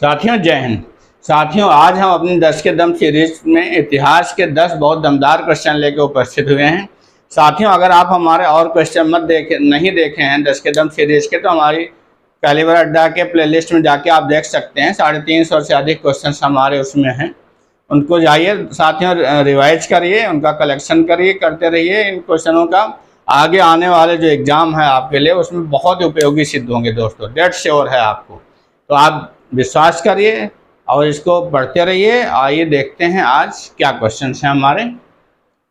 साथियों जय हिंद। साथियों आज हम अपनी 10 के दम सीरीज में इतिहास के 10 बहुत दमदार क्वेश्चन लेकर उपस्थित हुए हैं। साथियों अगर आप हमारे और क्वेश्चन नहीं देखे हैं 10 के दम सीरीज के, तो हमारी कैलिबर अड्डा के प्लेलिस्ट में जाके आप देख सकते हैं। 350 से अधिक क्वेश्चन हमारे उसमें हैं, उनको जाइए साथियों, रिवाइज करिए, उनका कलेक्शन करिए, करते रहिए। इन क्वेश्चनों का आगे आने वाले जो एग्ज़ाम है आपके लिए उसमें बहुत उपयोगी सिद्ध होंगे दोस्तों, डेट श्योर है आपको। तो आप विश्वास करिए और इसको पढ़ते रहिए। आइए देखते हैं आज क्या क्वेश्चन हैं हमारे।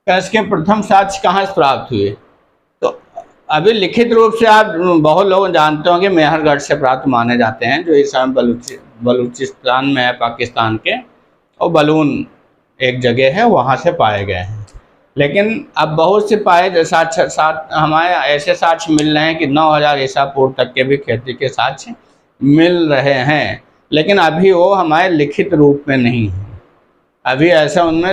इसके प्रथम साक्ष्य कहाँ से प्राप्त हुए? तो अभी लिखित रूप से आप बहुत लोग जानते होंगे मेहरगढ़ से प्राप्त माने जाते हैं, जो इस समय बलूचिस्तान में है पाकिस्तान के, और बलून एक जगह है, वहाँ से पाए गए हैं। लेकिन अब बहुत से पाए साक्ष्य हमारे ऐसे साक्ष्य मिल रहे हैं कि 9000 ईसा पूर्व तक के भी खेती के साक्ष्य मिल रहे हैं, लेकिन अभी वो हमारे लिखित रूप में नहीं है। अभी ऐसा उनमें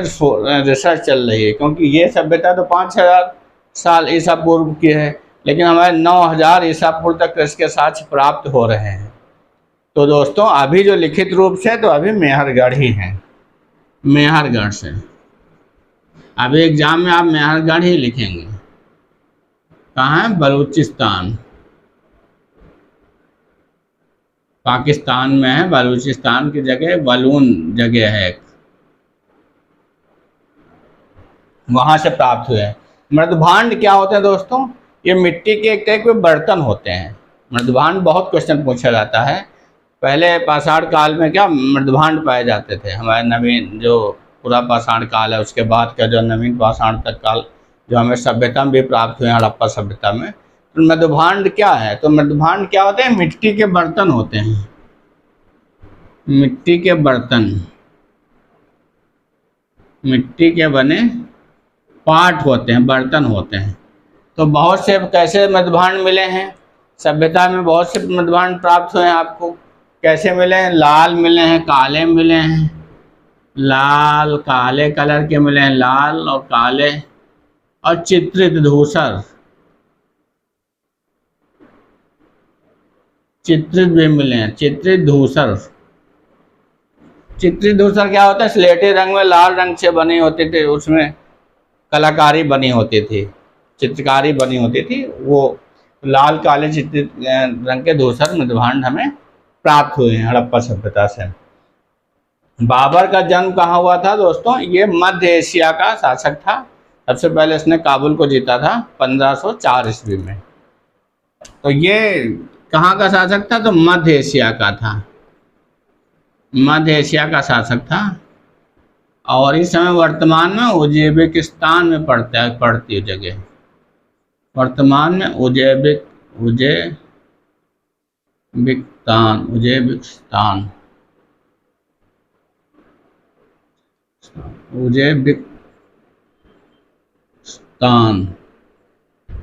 रिसर्च चल रही है, क्योंकि ये सभ्यता तो 5000 साल ईसा पूर्व की है, लेकिन हमारे 9000 ईसा पूर्व तक इसके साक्ष्य प्राप्त हो रहे हैं। तो दोस्तों अभी जो लिखित रूप से तो अभी मेहरगढ़ ही है, मेहरगढ़ से। अभी एग्जाम में आप मेहरगढ़ ही लिखेंगे। कहाँ है? बलूचिस्तान, पाकिस्तान में है। बलूचिस्तान की जगह बलून जगह है, वहां से प्राप्त हुए हैं। मृदभांड क्या होते हैं दोस्तों? ये मिट्टी के एक टाइप के बर्तन होते हैं। मृदभांड बहुत क्वेश्चन पूछा जाता है। पहले पाषाण काल में क्या मृदभांड पाए जाते थे। हमारे नवीन जो पूरा पाषाण काल है, उसके बाद का जो नवीन पाषाण तक काल जो हमें सभ्यता में भी प्राप्त हुए हैं, हड़प्पा सभ्यता में। तो मृदभांड क्या है? तो मृदभांड क्या होते हैं? मिट्टी के बर्तन होते हैं, मिट्टी के बर्तन, मिट्टी के बने पाट होते हैं, बर्तन होते हैं। तो बहुत से कैसे मृदभांड मिले हैं सभ्यता में? बहुत से मृदभांड प्राप्त हुए हैं आपको। कैसे मिले हैं? लाल मिले हैं, काले मिले हैं, लाल काले कलर के मिले हैं, लाल और काले, और चित्रित धूसर, चित्रित भी मिले हैं, चित्रित धूसर। चित्रित धूसर क्या होता है? स्लेटी रंग में लाल रंग से बनी होती थी, उसमें कलाकारी बनी होती थी, चित्रकारी बनी होती थी। वो लाल काले चित्रित रंग के धूसर मृदभांड हमें प्राप्त हुए हैं हड़प्पा सभ्यता से। बाबर का जन्म कहाँ हुआ था दोस्तों? ये मध्य एशिया का शासक था। सबसे पहले इसने काबुल को जीता था 1504 ईस्वी में। तो ये कहाँ का शासक था? तो मध्य एशिया का था, मध्य एशिया का शासक था। और इस समय वर्तमान में उज्बेकिस्तान में पड़ती है जगह। वर्तमान में उज्बेकिस्तान उज्बेकिस्तान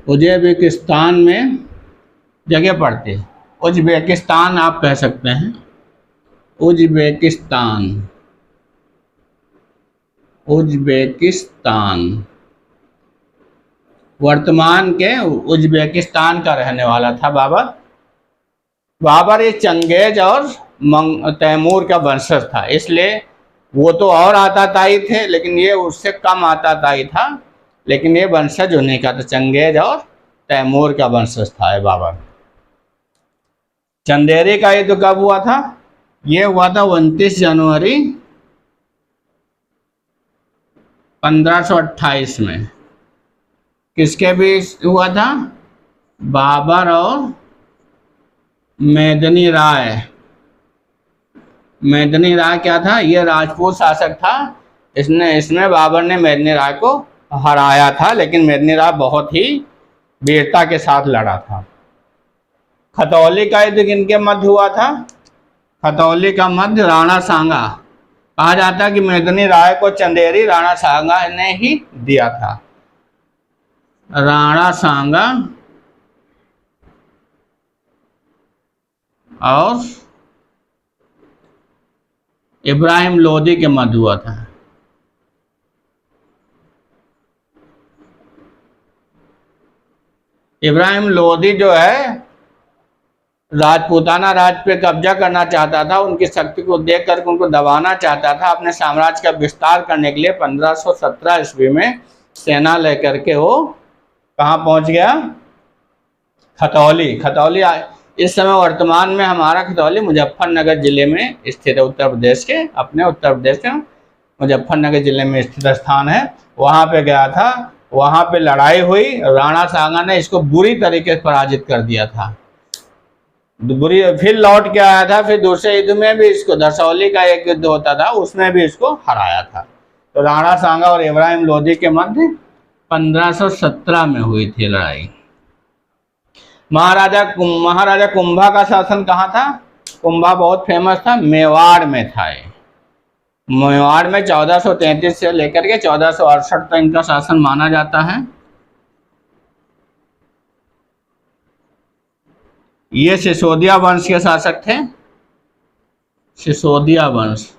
उज्बेकिस्तान में जगह पड़ती है। उज्बेकिस्तान आप कह सकते हैं, उज्बेकिस्तान, उज्बेकिस्तान। वर्तमान के उज्बेकिस्तान का रहने वाला था बाबर। बाबर ये चंगेज और तैमूर का वंशज था, इसलिए वो तो और आताताई थे, लेकिन ये उससे कम आताताई था। लेकिन ये वंशज उन्हीं का था, चंगेज और तैमूर का वंशज था ये बाबर। चंदेरी का युद्ध कब हुआ था? ये हुआ था 29 जनवरी 1528 में। किसके बीच हुआ था? बाबर और मेदिनी राय। मेदिनी राय क्या था? ये राजपूत शासक था। इसमें बाबर ने मेदिनी राय को हराया था, लेकिन मेदिनी राय बहुत ही वीरता के साथ लड़ा था। खतौली का युद्ध किनके मध्य हुआ था? खतौली का मध्य राणा सांगा। कहा जाता है कि मेदिनी राय को चंदेरी राणा सांगा ने ही दिया था। राणा सांगा और इब्राहिम लोदी के मध्य हुआ था। इब्राहिम लोदी जो है राजपूताना राज्य पे कब्जा करना चाहता था, उनकी शक्ति को देख कर उनको दबाना चाहता था। अपने साम्राज्य का विस्तार करने के लिए 1517 ईस्वी में सेना लेकर के वो कहाँ पहुंच गया? खतौली। खतौली इस समय वर्तमान में हमारा खतौली मुजफ्फरनगर जिले में स्थित है, उत्तर प्रदेश के, अपने उत्तर प्रदेश के मुजफ्फरनगर जिले में स्थित स्थान है। वहां पे गया था, वहां पे लड़ाई हुई, राणा सांगा ने इसको बुरी तरीके से पराजित कर दिया था। बुरी फिर लौट के आया था, फिर दूसरे युद्ध में भी इसको, दसौली का एक युद्ध होता था, उसमें भी इसको हराया था। तो राणा सांगा और इब्राहिम लोदी के मध्य 1517 में हुई थी लड़ाई। महाराजा कुंभा का शासन कहाँ था? कुंभा बहुत फेमस था, मेवाड़ में था। मेवाड़ में 1433 से लेकर के 1468 तक इनका शासन माना जाता है। ये सिसोदिया वंश के शासक थे। सिसोदिया वंश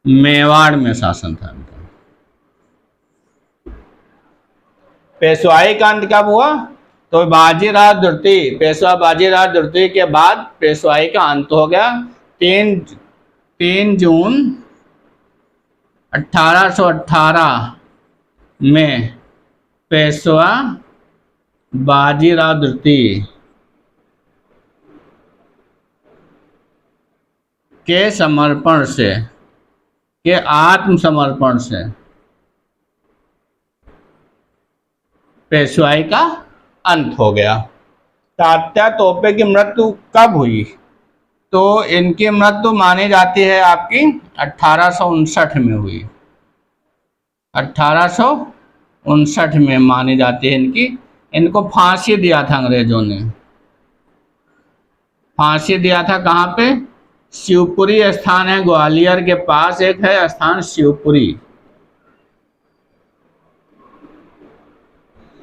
मेवाड़ में शासन था इनका। पेशवाई का अंत कब हुआ? तो बाजीराव द्वितीय, पेशवा बाजीराव द्वितीय के बाद पेशवाई का अंत हो गया। 3 जून 1818 में पेशवा बाजीराव द्वितीय के समर्पण से, के आत्मसमर्पण से पेशवाई का अंत हो गया। तात्या तोपे की मृत्यु कब हुई? तो इनकी मृत्यु मानी जाती है आपकी 1859 में हुई। 1859 में मानी जाती है इनकी। इनको फांसी दिया था अंग्रेजों ने। फांसी दिया था कहाँ पे? शिवपुरी स्थान है, ग्वालियर के पास एक है स्थान शिवपुरी।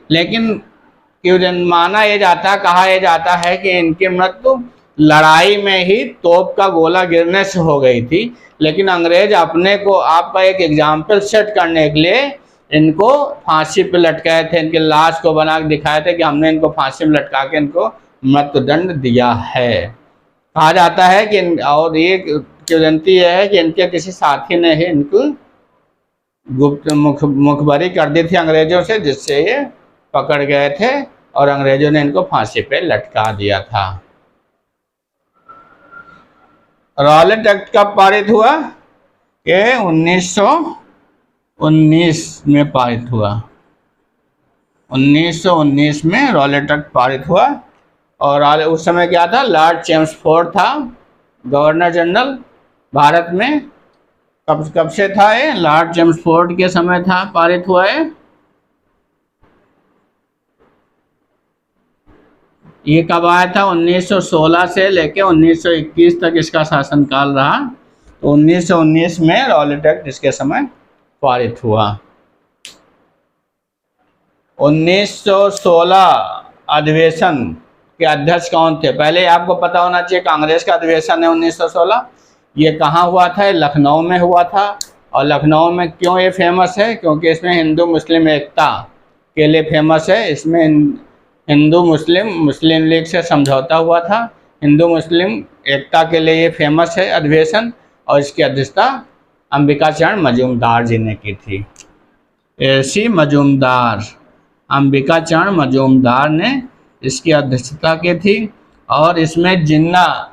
लेकिन माना यह जाता, कहा यह जाता है कि इनकी मृत्यु लड़ाई में ही तोप का गोला गिरने से हो गई थी। लेकिन अंग्रेज अपने को, आपका एक एग्जाम्पल सेट करने के लिए इनको फांसी पे लटकाए थे। इनके लाश को बना के दिखाए थे कि हमने इनको फांसी में लटका के इनको मृत्युदंड दिया है। कहा जाता है कि और ये किंवदंती यह है कि इनके किसी साथी ने ही इनको गुप्त मुखबरी कर दी थी अंग्रेजों से, जिससे ये पकड़ गए थे और अंग्रेजों ने इनको फांसी पे लटका दिया था। रॉलेट एक्ट कब पारित हुआ? ये 1919 में पारित हुआ। 1919 में रॉलेट एक्ट पारित हुआ। और उस समय क्या था? लॉर्ड चेम्सफोर्ड था गवर्नर जनरल भारत में। कब से था ये? लॉर्ड चेम्सफोर्ड के समय था पारित हुआ है। ये कब आया था? 1916 से लेके 1921 तक इसका शासनकाल रहा। तो 1919 में रॉलेट एक्ट इसके समय पारित हुआ। 1916 अधिवेशन के अध्यक्ष कौन थे? पहले आपको पता होना चाहिए, कांग्रेस का अधिवेशन है 1916। ये कहाँ हुआ था? लखनऊ में हुआ था। और लखनऊ में क्यों ये फेमस है? क्योंकि इसमें हिंदू मुस्लिम एकता के लिए फेमस है। इसमें हिंदू मुस्लिम लीग से समझौता हुआ था। हिंदू मुस्लिम एकता के लिए ये फेमस है अधिवेशन। और इसकी अध्यक्षता अंबिका चरण मजूमदार जी ने की थी। AC मजूमदार, अंबिका चरण मजूमदार ने इसकी अध्यक्षता की थी। और इसमें जिन्ना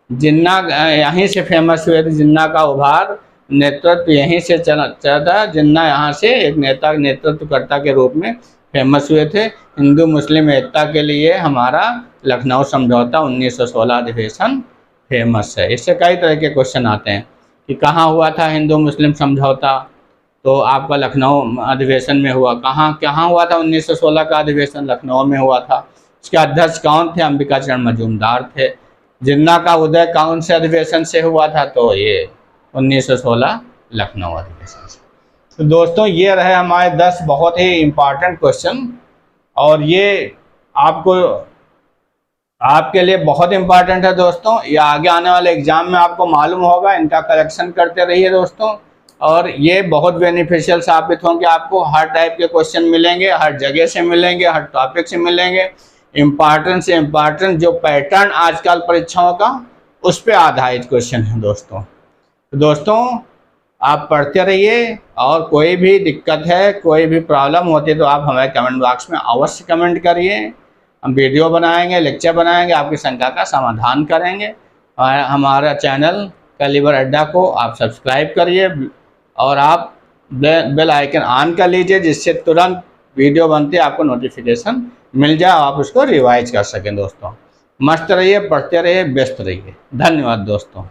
यहीं से फेमस हुए थे। जिन्ना का उभार, नेतृत्व यहीं से चला था। जिन्ना यहाँ से एक नेतृत्वकर्ता के रूप में फेमस हुए थे। हिंदू मुस्लिम एकता के लिए हमारा लखनऊ समझौता 1916 अधिवेशन फेमस है। इससे कई तरह के क्वेश्चन आते हैं कि कहाँ हुआ था हिंदू मुस्लिम समझौता? तो आपका लखनऊ अधिवेशन में हुआ। कहाँ हुआ था 1916 का अधिवेशन? लखनऊ में हुआ था। इसके अध्यक्ष कौन थे? अंबिका चरण मजूमदार थे। जिन्ना का उदय कौन से अधिवेशन से हुआ था? तो ये 1916 लखनऊ अधिवेशन से। तो दोस्तों ये रहे हमारे 10 बहुत ही इम्पॉर्टेंट क्वेश्चन। और ये आपके लिए बहुत इम्पॉर्टेंट है दोस्तों। ये आगे आने वाले एग्जाम में आपको मालूम होगा। इनका करेक्शन करते रहिए दोस्तों। और ये बहुत बेनिफिशियल साबित होंगे। आपको हर टाइप के क्वेश्चन मिलेंगे, हर जगह से मिलेंगे, हर टॉपिक से मिलेंगे। इम्पॉर्टेंट से इम्पॉर्टेंट जो पैटर्न आजकल परीक्षाओं का, उस पर आधारित क्वेश्चन है दोस्तों। तो दोस्तों आप पढ़ते रहिए, और कोई भी दिक्कत है, कोई भी प्रॉब्लम होती है तो आप हमें कमेंट बॉक्स में अवश्य कमेंट करिए। हम वीडियो बनाएंगे, लेक्चर बनाएंगे, आपकी शंका का समाधान करेंगे। और हमारा चैनल कैलिबर अड्डा को आप सब्सक्राइब करिए, और आप बेल आइकन ऑन कर लीजिए, जिससे तुरंत वीडियो बनते आपको नोटिफिकेशन मिल जाए, आप उसको रिवाइज कर सकें। दोस्तों मस्त रहिए, पढ़ते रहिए, व्यस्त रहिए। धन्यवाद दोस्तों।